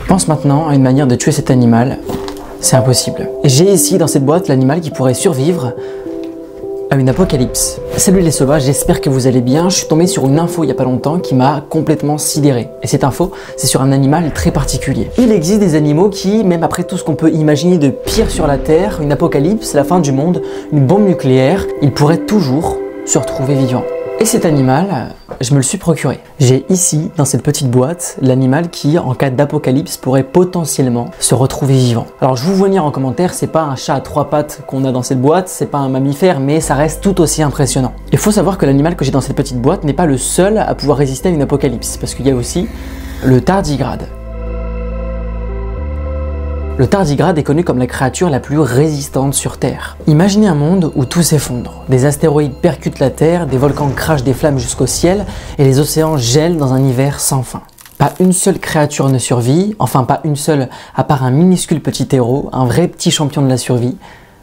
Pense maintenant à une manière de tuer cet animal. C'est impossible. J'ai ici dans cette boîte l'animal qui pourrait survivre à une apocalypse. Salut les sauvages, j'espère que vous allez bien. Je suis tombé sur une info il n'y a pas longtemps qui m'a complètement sidéré. Et cette info, c'est sur un animal très particulier. Il existe des animaux qui, même après tout ce qu'on peut imaginer de pire sur la Terre, une apocalypse, la fin du monde, une bombe nucléaire, ils pourraient toujours se retrouver vivants. Et cet animal, je me le suis procuré. J'ai ici, dans cette petite boîte, l'animal qui, en cas d'apocalypse, pourrait potentiellement se retrouver vivant. Alors je vous vois venir en commentaire, c'est pas un chat à 3 pattes qu'on a dans cette boîte, c'est pas un mammifère, mais ça reste tout aussi impressionnant. Il faut savoir que l'animal que j'ai dans cette petite boîte n'est pas le seul à pouvoir résister à une apocalypse, parce qu'il y a aussi le tardigrade. Le tardigrade est connu comme la créature la plus résistante sur Terre. Imaginez un monde où tout s'effondre. Des astéroïdes percutent la Terre, des volcans crachent des flammes jusqu'au ciel et les océans gèlent dans un hiver sans fin. Pas une seule créature ne survit, enfin pas une seule à part un minuscule petit héros, un vrai petit champion de la survie,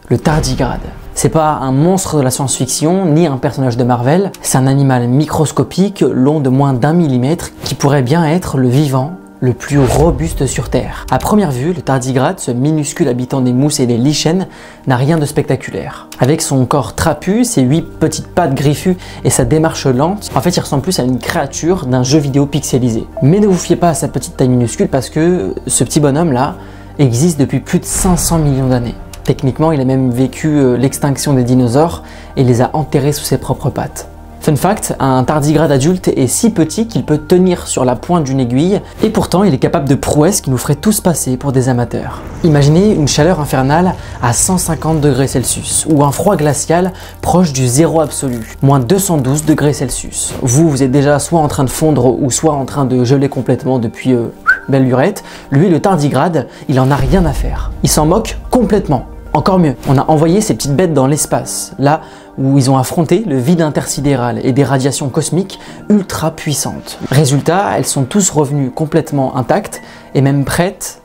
le tardigrade. C'est pas un monstre de la science-fiction, ni un personnage de Marvel, c'est un animal microscopique, long de moins d'1 millimètre, qui pourrait bien être le vivant le plus robuste sur Terre. À première vue, le tardigrade, ce minuscule habitant des mousses et des lichens, n'a rien de spectaculaire. Avec son corps trapu, ses 8 petites pattes griffues et sa démarche lente, en fait il ressemble plus à une créature d'un jeu vidéo pixelisé. Mais ne vous fiez pas à sa petite taille minuscule parce que ce petit bonhomme là existe depuis plus de 500 millions d'années. Techniquement, il a même vécu l'extinction des dinosaures et les a enterrés sous ses propres pattes. Fun fact, un tardigrade adulte est si petit qu'il peut tenir sur la pointe d'une aiguille et pourtant il est capable de prouesses qui nous feraient tous passer pour des amateurs. Imaginez une chaleur infernale à 150 degrés Celsius ou un froid glacial proche du zéro absolu, moins 212 degrés Celsius. Vous êtes déjà soit en train de fondre ou soit en train de geler complètement depuis belle lurette. Lui, le tardigrade, il en a rien à faire. Il s'en moque complètement. Encore mieux, on a envoyé ces petites bêtes dans l'espace, là où ils ont affronté le vide intersidéral et des radiations cosmiques ultra puissantes. Résultat, elles sont tous revenues complètement intactes et même prêtes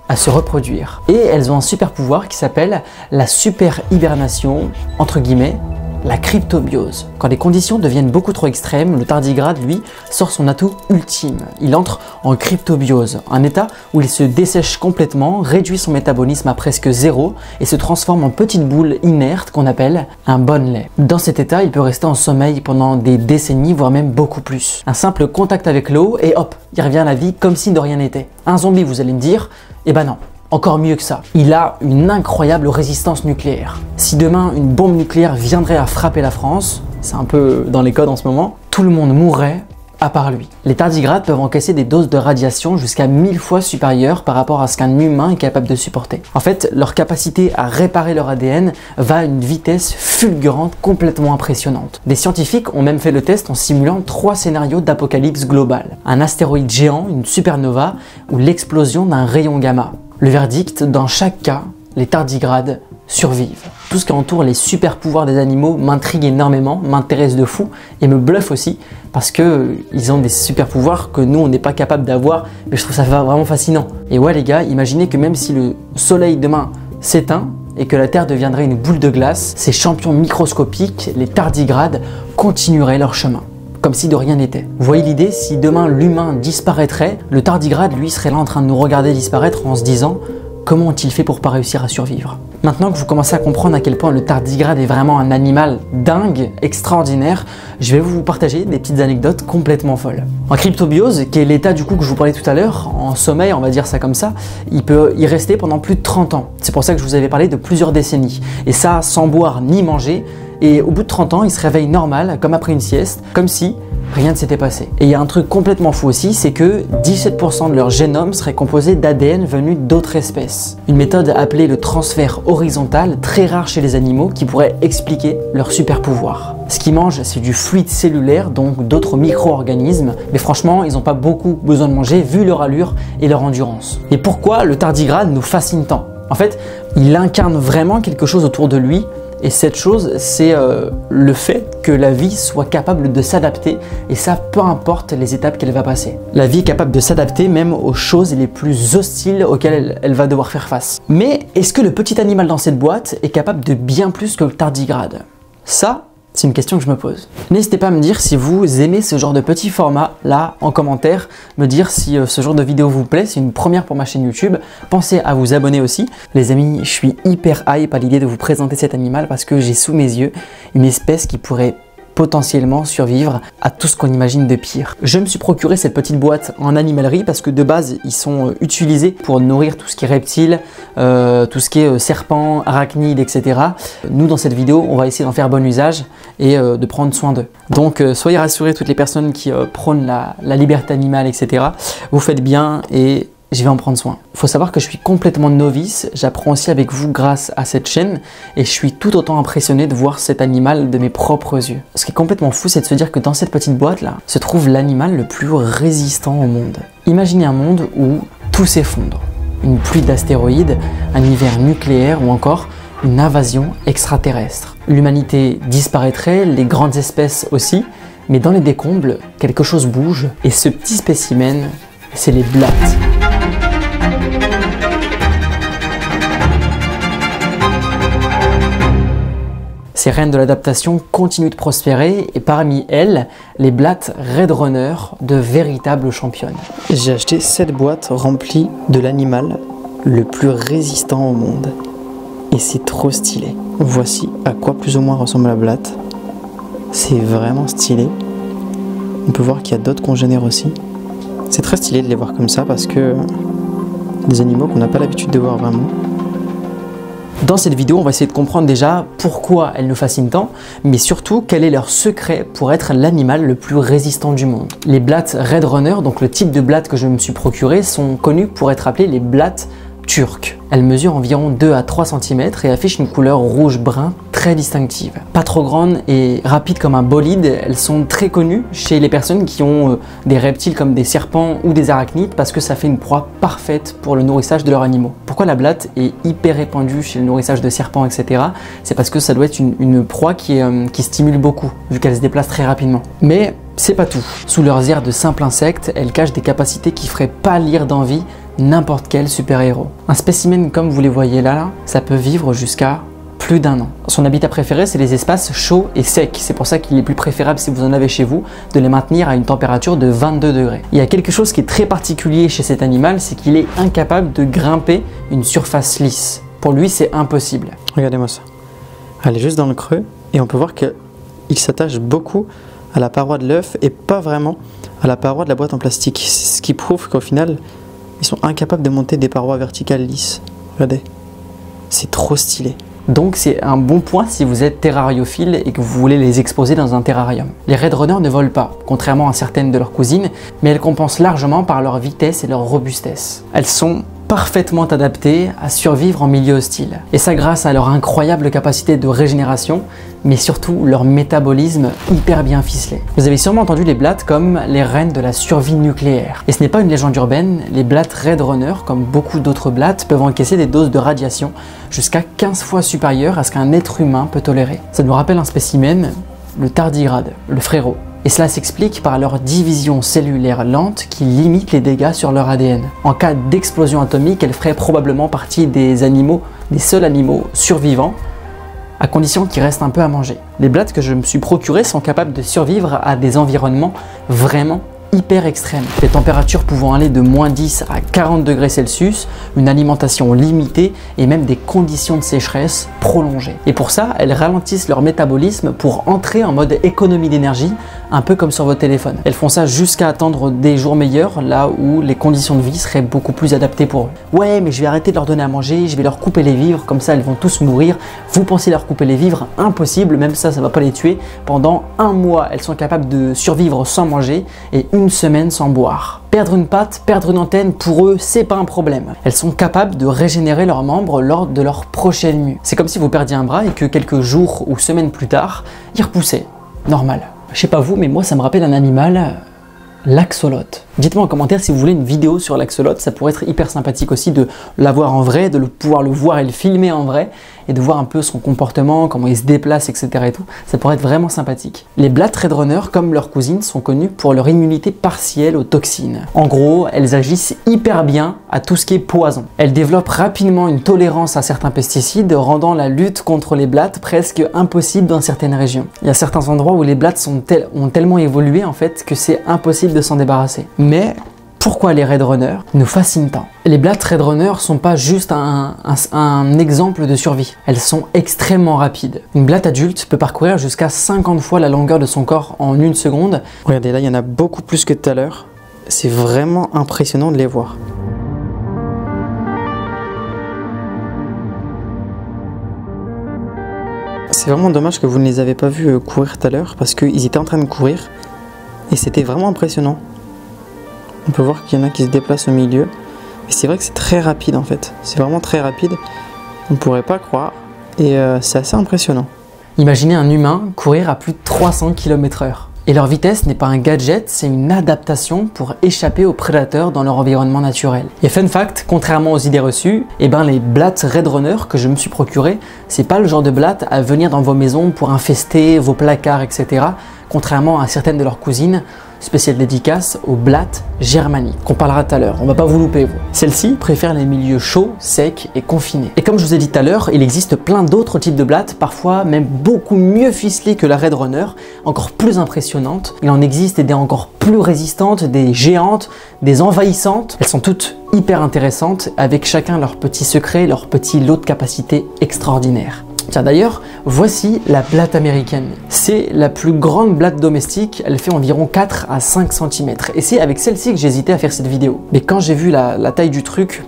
à se reproduire. Et elles ont un super pouvoir qui s'appelle la super hibernation, entre guillemets, la cryptobiose. Quand les conditions deviennent beaucoup trop extrêmes, le tardigrade, lui, sort son atout ultime. Il entre en cryptobiose, un état où il se dessèche complètement, réduit son métabolisme à presque zéro et se transforme en petite boule inerte qu'on appelle un bonnelet. Dans cet état, il peut rester en sommeil pendant des décennies, voire même beaucoup plus. Un simple contact avec l'eau et hop, il revient à la vie comme si de rien n'était. Un zombie, vous allez me dire, eh ben non. Encore mieux que ça, il a une incroyable résistance nucléaire. Si demain une bombe nucléaire viendrait à frapper la France, c'est un peu dans les codes en ce moment, tout le monde mourrait à part lui. Les tardigrades peuvent encaisser des doses de radiation jusqu'à 1000 fois supérieures par rapport à ce qu'un humain est capable de supporter. En fait, leur capacité à réparer leur ADN va à une vitesse fulgurante complètement impressionnante. Des scientifiques ont même fait le test en simulant 3 scénarios d'apocalypse globale. Un astéroïde géant, une supernova ou l'explosion d'un rayon gamma. Le verdict, dans chaque cas, les tardigrades survivent. Tout ce qui entoure les super pouvoirs des animaux m'intrigue énormément, m'intéresse de fou et me bluffe aussi parce que ils ont des super pouvoirs que nous on n'est pas capable d'avoir, mais je trouve ça vraiment fascinant. Et ouais les gars, imaginez que même si le soleil demain s'éteint et que la Terre deviendrait une boule de glace, ces champions microscopiques, les tardigrades, continueraient leur chemin. Comme si de rien n'était. Vous voyez l'idée, si demain l'humain disparaîtrait, le tardigrade lui serait là en train de nous regarder disparaître en se disant comment ont-ils fait pour pas réussir à survivre. Maintenant que vous commencez à comprendre à quel point le tardigrade est vraiment un animal dingue, extraordinaire, je vais vous partager des petites anecdotes complètement folles. En cryptobiose, qui est l'état du coup que je vous parlais tout à l'heure, en sommeil, on va dire ça comme ça, il peut y rester pendant plus de 30 ans. C'est pour ça que je vous avais parlé de plusieurs décennies. Et ça sans boire ni manger. Et au bout de 30 ans, il se réveille normal, comme après une sieste, comme si rien ne s'était passé. Et il y a un truc complètement fou aussi, c'est que 17% de leur génome serait composé d'ADN venu d'autres espèces. Une méthode appelée le transfert horizontal, très rare chez les animaux, qui pourrait expliquer leur super pouvoir. Ce qu'ils mangent, c'est du fluide cellulaire, donc d'autres micro-organismes, mais franchement, ils n'ont pas beaucoup besoin de manger vu leur allure et leur endurance. Et pourquoi le tardigrade nous fascine tant? En fait, il incarne vraiment quelque chose autour de lui. Et cette chose, c'est le fait que la vie soit capable de s'adapter, et ça peu importe les étapes qu'elle va passer. La vie est capable de s'adapter même aux choses les plus hostiles auxquelles elle va devoir faire face. Mais est-ce que le petit animal dans cette boîte est capable de bien plus que le tardigrade? Ça, C'est une question que je me pose. N'hésitez pas à me dire si vous aimez ce genre de petit format là en commentaire, me dire si ce genre de vidéo vous plaît, c'est une première pour ma chaîne YouTube. Pensez à vous abonner aussi. Les amis, je suis hyper hype à l'idée de vous présenter cet animal parce que j'ai sous mes yeux une espèce qui pourrait potentiellement survivre à tout ce qu'on imagine de pire. Je me suis procuré cette petite boîte en animalerie parce que de base ils sont utilisés pour nourrir tout ce qui est reptiles, tout ce qui est serpents, arachnides, etc. Nous dans cette vidéo on va essayer d'en faire bon usage et de prendre soin d'eux. Donc soyez rassurés, toutes les personnes qui prônent la liberté animale, etc. Vous faites bien et je vais en prendre soin. Il faut savoir que je suis complètement novice, j'apprends aussi avec vous grâce à cette chaîne et je suis tout autant impressionné de voir cet animal de mes propres yeux. Ce qui est complètement fou, c'est de se dire que dans cette petite boîte là se trouve l'animal le plus résistant au monde. Imaginez un monde où tout s'effondre. Une pluie d'astéroïdes, un hiver nucléaire ou encore une invasion extraterrestre. L'humanité disparaîtrait, les grandes espèces aussi, mais dans les décombres, quelque chose bouge et ce petit spécimen, c'est les blattes. Ces reines de l'adaptation continuent de prospérer et parmi elles, les blattes Red Runner, de véritables championnes. J'ai acheté cette boîte remplie de l'animal le plus résistant au monde. Et c'est trop stylé. Voici à quoi plus ou moins ressemble la blatte. C'est vraiment stylé. On peut voir qu'il y a d'autres congénères aussi. C'est très stylé de les voir comme ça parce que des animaux qu'on n'a pas l'habitude de voir vraiment. Dans cette vidéo, on va essayer de comprendre déjà pourquoi elles nous fascinent tant, mais surtout quel est leur secret pour être l'animal le plus résistant du monde. Les blattes Red Runner, donc le type de blattes que je me suis procuré, sont connues pour être appelées les blattes turques. Elles mesurent environ 2 à 3 cm et affichent une couleur rouge-brun très distinctive. Pas trop grandes et rapides comme un bolide, elles sont très connues chez les personnes qui ont des reptiles comme des serpents ou des arachnides parce que ça fait une proie parfaite pour le nourrissage de leurs animaux. Pourquoi la blatte est hyper répandue chez le nourrissage de serpents, etc. C'est parce que ça doit être une proie qui stimule beaucoup, vu qu'elle se déplace très rapidement. Mais c'est pas tout. Sous leurs airs de simples insectes, elles cachent des capacités qui feraient pâlir d'envie n'importe quel super-héros. Un spécimen comme vous les voyez là, ça peut vivre jusqu'à plus d'1 an. Son habitat préféré, c'est les espaces chauds et secs. C'est pour ça qu'il est plus préférable, si vous en avez chez vous, de les maintenir à une température de 22 degrés. Il y a quelque chose qui est très particulier chez cet animal, c'est qu'il est incapable de grimper une surface lisse. Pour lui, c'est impossible. Regardez-moi ça. Elle est juste dans le creux et on peut voir qu'il s'attache beaucoup à la paroi de l'œuf et pas vraiment à la paroi de la boîte en plastique. Ce qui prouve qu'au final, ils sont incapables de monter des parois verticales lisses. Regardez, c'est trop stylé. Donc c'est un bon point si vous êtes terrariophile et que vous voulez les exposer dans un terrarium. Les Red Runner ne volent pas, contrairement à certaines de leurs cousines, mais elles compensent largement par leur vitesse et leur robustesse. Elles sont parfaitement adaptées à survivre en milieu hostile. Et ça grâce à leur incroyable capacité de régénération, mais surtout leur métabolisme hyper bien ficelé. Vous avez sûrement entendu les blattes comme les reines de la survie nucléaire. Et ce n'est pas une légende urbaine, les blattes Red Runner, comme beaucoup d'autres blattes, peuvent encaisser des doses de radiation jusqu'à 15 fois supérieures à ce qu'un être humain peut tolérer. Ça nous rappelle un spécimen, le tardigrade, le frérot. Et cela s'explique par leur division cellulaire lente qui limite les dégâts sur leur ADN. En cas d'explosion atomique, elle ferait probablement partie des seuls animaux survivants, à condition qu'ils restent un peu à manger. Les blattes que je me suis procurées sont capables de survivre à des environnements vraiment hyper extrêmes. Des températures pouvant aller de -10 à 40 degrés Celsius, une alimentation limitée et même des conditions de sécheresse prolongées. Et pour ça, elles ralentissent leur métabolisme pour entrer en mode économie d'énergie, un peu comme sur votre téléphone. Elles font ça jusqu'à attendre des jours meilleurs, là où les conditions de vie seraient beaucoup plus adaptées pour eux. Ouais, mais je vais arrêter de leur donner à manger, je vais leur couper les vivres, comme ça elles vont tous mourir. Vous pensez leur couper les vivres? Impossible, même ça va pas les tuer. Pendant 1 mois, elles sont capables de survivre sans manger et 1 semaine sans boire. Perdre une patte, perdre une antenne, pour eux, c'est pas un problème. Elles sont capables de régénérer leurs membres lors de leur prochaine mue. C'est comme si vous perdiez un bras et que quelques jours ou semaines plus tard, il repoussait. Normal. Je sais pas vous, mais moi ça me rappelle un animal, l'axolote. Dites-moi en commentaire si vous voulez une vidéo sur l'axolot, ça pourrait être hyper sympathique aussi de l'avoir en vrai, de pouvoir le voir et le filmer en vrai, et de voir un peu son comportement, comment il se déplace, etc. et tout. Ça pourrait être vraiment sympathique. Les Blatt Red Runner, comme leurs cousines, sont connues pour leur immunité partielle aux toxines. En gros, elles agissent hyper bien à tout ce qui est poison. Elles développent rapidement une tolérance à certains pesticides, rendant la lutte contre les blattes presque impossible dans certaines régions. Il y a certains endroits où les blattes ont tellement évolué en fait que c'est impossible de s'en débarrasser. Mais pourquoi les Red Runners nous fascinent tant? Les Blatt Red Runner sont pas juste un exemple de survie, elles sont extrêmement rapides. Une blatte adulte peut parcourir jusqu'à 50 fois la longueur de son corps en 1 seconde. Regardez là, il y en a beaucoup plus que tout à l'heure. C'est vraiment impressionnant de les voir. C'est vraiment dommage que vous ne les avez pas vus courir tout à l'heure parce qu'ils étaient en train de courir et c'était vraiment impressionnant. On peut voir qu'il y en a qui se déplacent au milieu. Et c'est vrai que c'est très rapide en fait. C'est vraiment très rapide. On ne pourrait pas croire. Et c'est assez impressionnant. Imaginez un humain courir à plus de 300 km/h. Et leur vitesse n'est pas un gadget, c'est une adaptation pour échapper aux prédateurs dans leur environnement naturel. Et fun fact, contrairement aux idées reçues, les Blatt Red Runner que je me suis procuré, c'est pas le genre de blatt à venir dans vos maisons pour infester vos placards, etc. Contrairement à certaines de leurs cousines, spéciale dédicace aux Blatt germaniques, qu'on parlera tout à l'heure, on va pas vous louper vous. Celles-ci préfèrent les milieux chauds, secs et confinés. Et comme je vous ai dit tout à l'heure, il existe plein d'autres types de blattes, parfois même beaucoup mieux ficelées que la Red Runner, encore plus impressionnantes. Il en existe des encore plus résistantes, des géantes, des envahissantes. Elles sont toutes hyper intéressantes, avec chacun leur petit secret, leur petit lot de capacités extraordinaires. Tiens d'ailleurs, voici la blatte américaine. C'est la plus grande blatte domestique, elle fait environ 4 à 5 cm. Et c'est avec celle-ci que j'hésitais à faire cette vidéo. Mais quand j'ai vu la taille du truc,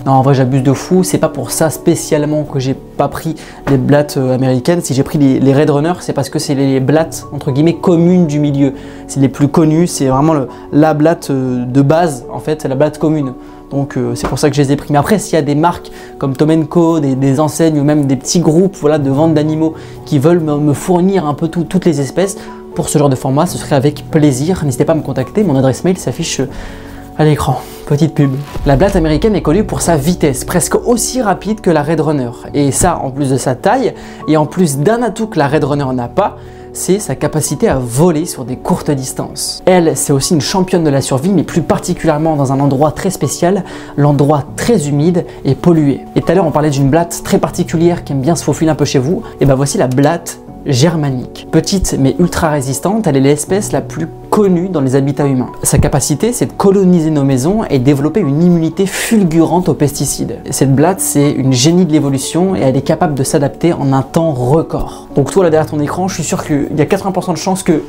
non en vrai j'abuse de fou, c'est pas pour ça spécialement que j'ai pas pris les blattes américaines. Si j'ai pris les Red Runner, c'est parce que c'est les blattes entre guillemets communes du milieu. C'est les plus connues, c'est vraiment la blatte de base en fait, c'est la blatte commune. Donc c'est pour ça que je les ai pris. Mais après, s'il y a des marques comme Tom & Co, des enseignes ou même des petits groupes voilà, de vente d'animaux qui veulent me fournir un peu toutes les espèces, pour ce genre de format, ce serait avec plaisir. N'hésitez pas à me contacter, mon adresse mail s'affiche à l'écran. Petite pub. La blatte américaine est connue pour sa vitesse, presque aussi rapide que la Red Runner. Et ça, en plus de sa taille, et en plus d'un atout que la Red Runner n'a pas, c'est sa capacité à voler sur des courtes distances. Elle, c'est aussi une championne de la survie, mais plus particulièrement dans un endroit très spécial, l'endroit très humide et pollué. Et tout à l'heure, on parlait d'une blatte très particulière qui aime bien se faufiler un peu chez vous. Et ben voici la blatte germanique. Petite mais ultra résistante, elle est l'espèce la plus connue dans les habitats humains. Sa capacité, c'est de coloniser nos maisons et développer une immunité fulgurante aux pesticides. Cette blatte, c'est une génie de l'évolution et elle est capable de s'adapter en un temps record. Donc toi là derrière ton écran, je suis sûr qu'il y a 80% de chances que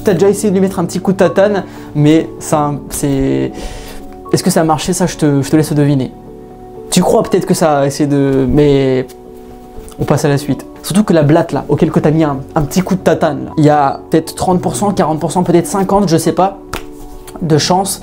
tu as déjà essayé de lui mettre un petit coup de tatane, mais ça, c'est... Est-ce que ça a marché? Ça, je te laisse deviner. Tu crois peut-être que ça a essayé de... Mais on passe à la suite. Surtout que la blatte là, auquel tu as mis un petit coup de tatane, là, il y a peut-être 30%, 40%, peut-être 50%, je sais pas, de chance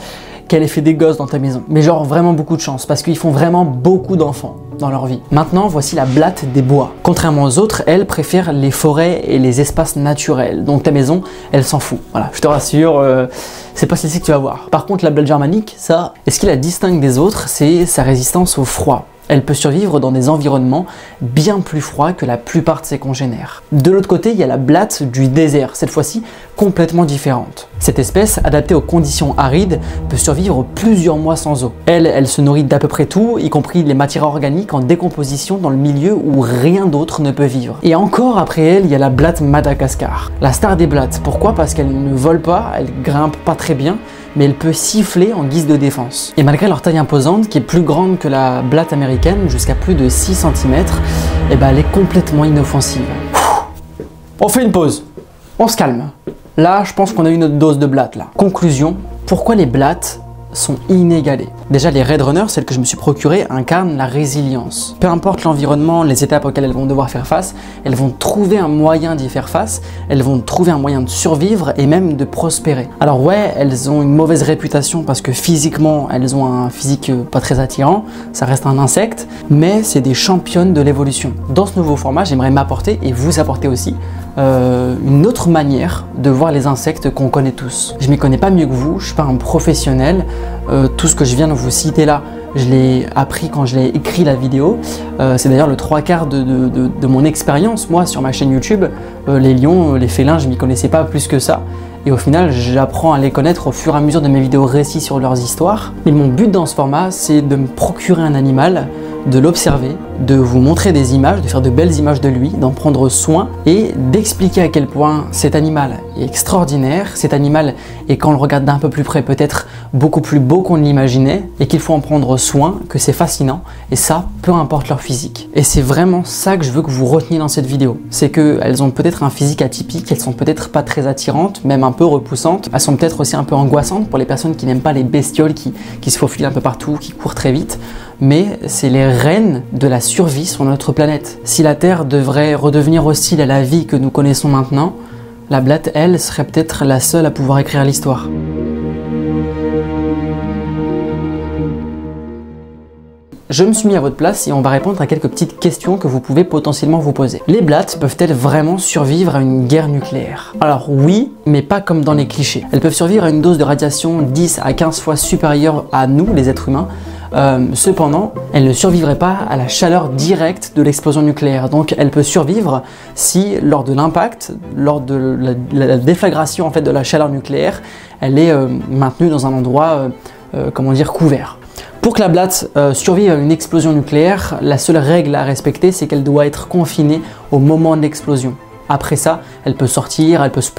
qu'elle ait fait des gosses dans ta maison. Mais genre vraiment beaucoup de chance, parce qu'ils font vraiment beaucoup d'enfants dans leur vie. Maintenant, voici la blatte des bois. Contrairement aux autres, elle préfère les forêts et les espaces naturels. Donc ta maison, elle s'en fout. Voilà, je te rassure, c'est pas celle-ci que tu vas voir. Par contre, la blatte germanique, ça, et ce qui la distingue des autres, c'est sa résistance au froid. Elle peut survivre dans des environnements bien plus froids que la plupart de ses congénères. De l'autre côté, il y a la blatte du désert, cette fois-ci complètement différente. Cette espèce, adaptée aux conditions arides, peut survivre plusieurs mois sans eau. Elle se nourrit d'à peu près tout, y compris les matières organiques en décomposition dans le milieu où rien d'autre ne peut vivre. Et encore après elle, il y a la blatte Madagascar. La star des blattes, pourquoi? Parce qu'elle ne vole pas, elle grimpe pas très bien, mais elle peut siffler en guise de défense. Et malgré leur taille imposante, qui est plus grande que la blatte américaine, jusqu'à plus de 6 cm, et ben elle est complètement inoffensive. On fait une pause, on se calme. Là, je pense qu'on a eu notre dose de blatte là. Conclusion, pourquoi les blattes sont inégalées? Déjà, les Red Runner, celles que je me suis procurées, incarnent la résilience. Peu importe l'environnement, les étapes auxquelles elles vont devoir faire face, elles vont trouver un moyen d'y faire face, elles vont trouver un moyen de survivre et même de prospérer. Alors ouais, elles ont une mauvaise réputation parce que physiquement, elles ont un physique pas très attirant, ça reste un insecte, mais c'est des championnes de l'évolution. Dans ce nouveau format, j'aimerais m'apporter et vous apporter aussi une autre manière de voir les insectes qu'on connaît tous. Je m'y connais pas mieux que vous, je suis pas un professionnel, tout ce que je viens de vous citer là, je l'ai appris quand je l'ai écrit la vidéo. C'est d'ailleurs le 3/4 de mon expérience, moi, sur ma chaîne YouTube. Les lions, les félins, je m'y connaissais pas plus que ça. Et au final, j'apprends à les connaître au fur et à mesure de mes vidéos récits sur leurs histoires. Et mon but dans ce format, c'est de me procurer un animal, de l'observer, de vous montrer des images, de faire de belles images de lui, d'en prendre soin et d'expliquer à quel point cet animal est extraordinaire. Cet animal est, quand on le regarde d'un peu plus près, peut-être beaucoup plus beau qu'on l'imaginait et qu'il faut en prendre soin, que c'est fascinant et ça, peu importe leur physique. Et c'est vraiment ça que je veux que vous reteniez dans cette vidéo. C'est qu'elles ont peut-être un physique atypique, elles sont peut-être pas très attirantes, même un peu repoussantes. Elles sont peut-être aussi un peu angoissantes pour les personnes qui n'aiment pas les bestioles qui se faufilent un peu partout, qui courent très vite. Mais c'est les reines de la survie sur notre planète. Si la Terre devrait redevenir hostile à la vie que nous connaissons maintenant, la blatte, elle, serait peut-être la seule à pouvoir écrire l'histoire. Je me suis mis à votre place et on va répondre à quelques petites questions que vous pouvez potentiellement vous poser. Les blattes peuvent-elles vraiment survivre à une guerre nucléaire? Alors oui, mais pas comme dans les clichés. Elles peuvent survivre à une dose de radiation 10 à 15 fois supérieure à nous, les êtres humains. Cependant, elle ne survivrait pas à la chaleur directe de l'explosion nucléaire. Donc elle peut survivre si, lors de l'impact, lors de la déflagration en fait, de la chaleur nucléaire, elle est maintenue dans un endroit, comment dire, couvert. Pour que la blatte survive à une explosion nucléaire, la seule règle à respecter, c'est qu'elle doit être confinée au moment de l'explosion. Après ça, elle peut sortir, elle peut se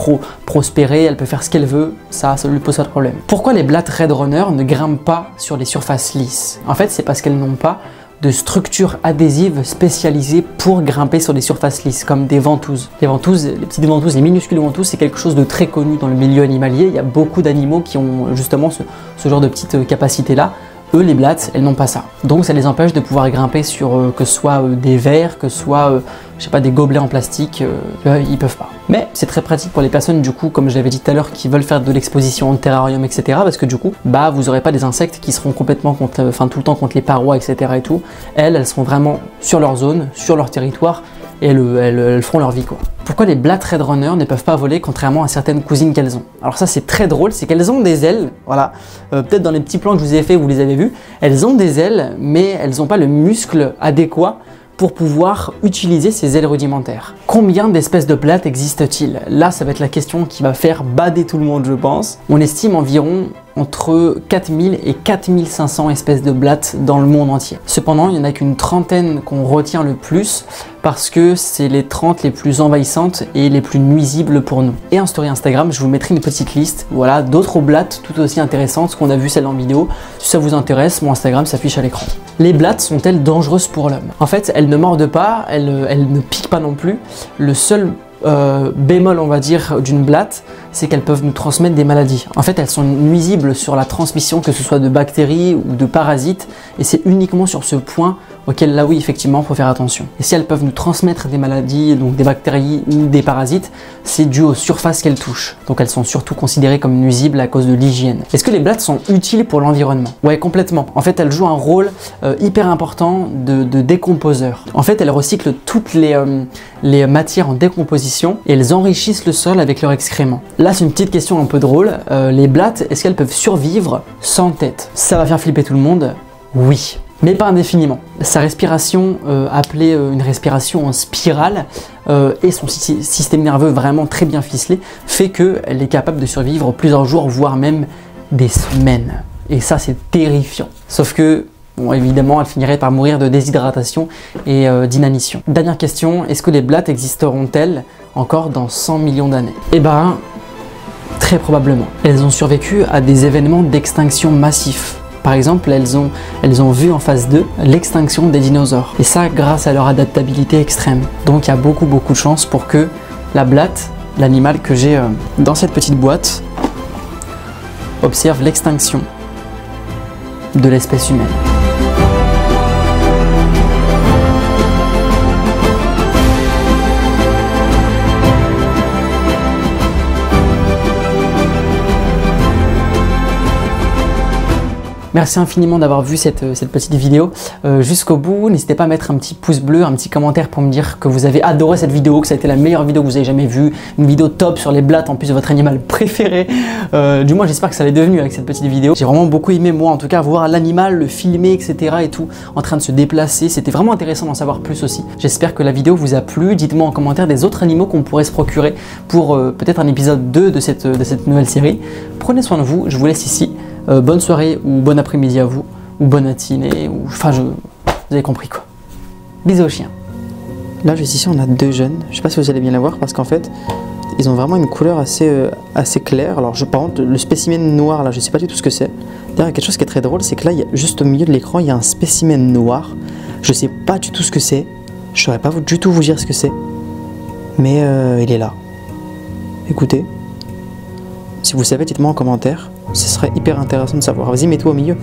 prospérer, elle peut faire ce qu'elle veut, ça ne lui pose pas de problème. Pourquoi les blattes Red Runner ne grimpent pas sur les surfaces lisses? En fait, c'est parce qu'elles n'ont pas de structures adhésives spécialisées pour grimper sur des surfaces lisses, comme des ventouses. Les ventouses, les petites ventouses, les minuscules ventouses, c'est quelque chose de très connu dans le milieu animalier. Il y a beaucoup d'animaux qui ont justement ce genre de petites capacités-là. Eux, les blattes, elles n'ont pas ça. Donc ça les empêche de pouvoir grimper sur que ce soit des verres, que ce soit je sais pas, des gobelets en plastique, ils peuvent pas. Mais c'est très pratique pour les personnes du coup, comme je l'avais dit tout à l'heure, qui veulent faire de l'exposition en terrarium, etc. Parce que du coup, bah vous aurez pas des insectes qui seront complètement contre, tout le temps contre les parois, etc. et tout. Elles seront vraiment sur leur zone, sur leur territoire, et elles feront leur vie quoi. Pourquoi les blattes Red Runner ne peuvent pas voler contrairement à certaines cousines qu'elles ont? Alors ça c'est très drôle, c'est qu'elles ont des ailes, voilà, peut-être dans les petits plans que je vous ai fait, vous les avez vus, elles ont des ailes, mais elles n'ont pas le muscle adéquat pour pouvoir utiliser ces ailes rudimentaires. Combien d'espèces de blattes existent-t-il? Là ça va être la question qui va faire bader tout le monde je pense. On estime environ entre 4000 et 4500 espèces de blattes dans le monde entier. Cependant, il n'y en a qu'une trentaine qu'on retient le plus parce que c'est les 30 les plus envahissantes et les plus nuisibles pour nous. Et en story Instagram, je vous mettrai une petite liste, voilà, d'autres blattes tout aussi intéressantes qu'on a vu celle en vidéo. Si ça vous intéresse, mon Instagram s'affiche à l'écran. Les blattes sont-elles dangereuses pour l'homme? En fait, elles ne mordent pas, elles ne piquent pas non plus. Le seul bémol on va dire d'une blatte, c'est qu'elles peuvent nous transmettre des maladies. En fait elles sont nuisibles sur la transmission que ce soit de bactéries ou de parasites et c'est uniquement sur ce point auquel là oui effectivement il faut faire attention. Et si elles peuvent nous transmettre des maladies, donc des bactéries ou des parasites, c'est dû aux surfaces qu'elles touchent. Donc elles sont surtout considérées comme nuisibles à cause de l'hygiène. Est-ce que les blattes sont utiles pour l'environnement? Ouais complètement. En fait elles jouent un rôle hyper important de décomposeur. En fait elles recyclent toutes les matières en décomposition et elles enrichissent le sol avec leurs excréments. Là c'est une petite question un peu drôle, les blattes, est-ce qu'elles peuvent survivre sans tête? Ça va faire flipper tout le monde, oui. Mais pas indéfiniment. Sa respiration, appelée une respiration en spirale, et son système nerveux vraiment très bien ficelé, fait qu'elle est capable de survivre plusieurs jours, voire même des semaines. Et ça c'est terrifiant. Sauf que bon, évidemment, elle finirait par mourir de déshydratation et d'inanition. Dernière question, est-ce que les blattes existeront-elles encore dans 100 millions d'années? Eh ben, très probablement. Elles ont survécu à des événements d'extinction massifs. Par exemple, elles ont vu en phase 2 l'extinction des dinosaures. Et ça grâce à leur adaptabilité extrême. Donc il y a beaucoup de chances pour que la blatte, l'animal que j'ai dans cette petite boîte, observe l'extinction de l'espèce humaine. Merci infiniment d'avoir vu cette petite vidéo jusqu'au bout. N'hésitez pas à mettre un petit pouce bleu, un petit commentaire pour me dire que vous avez adoré cette vidéo, que ça a été la meilleure vidéo que vous avez jamais vue. Une vidéo top sur les blattes, en plus de votre animal préféré. Du moins, j'espère que ça l'est devenu avec cette petite vidéo. J'ai vraiment beaucoup aimé, moi en tout cas, voir l'animal, le filmer, etc. et tout, en train de se déplacer. C'était vraiment intéressant d'en savoir plus aussi. J'espère que la vidéo vous a plu. Dites-moi en commentaire des autres animaux qu'on pourrait se procurer pour peut-être un épisode 2 de cette nouvelle série. Prenez soin de vous, je vous laisse ici. Bonne soirée ou bon après-midi à vous, ou bonne matinée, ou enfin vous avez compris quoi. Bisous aux chiens. Là juste ici on a 2 jeunes, je sais pas si vous allez bien les voir parce qu'en fait ils ont vraiment une couleur assez claire. Alors par contre le spécimen noir là je sais pas du tout ce que c'est. D'ailleurs quelque chose qui est très drôle c'est que là juste au milieu de l'écran il y a un spécimen noir. Je sais pas du tout ce que c'est, je saurais pas du tout vous dire ce que c'est, mais il est là. Écoutez, si vous savez dites-moi en commentaire. Ce serait hyper intéressant de savoir. Vas-y, mets-toi au milieu.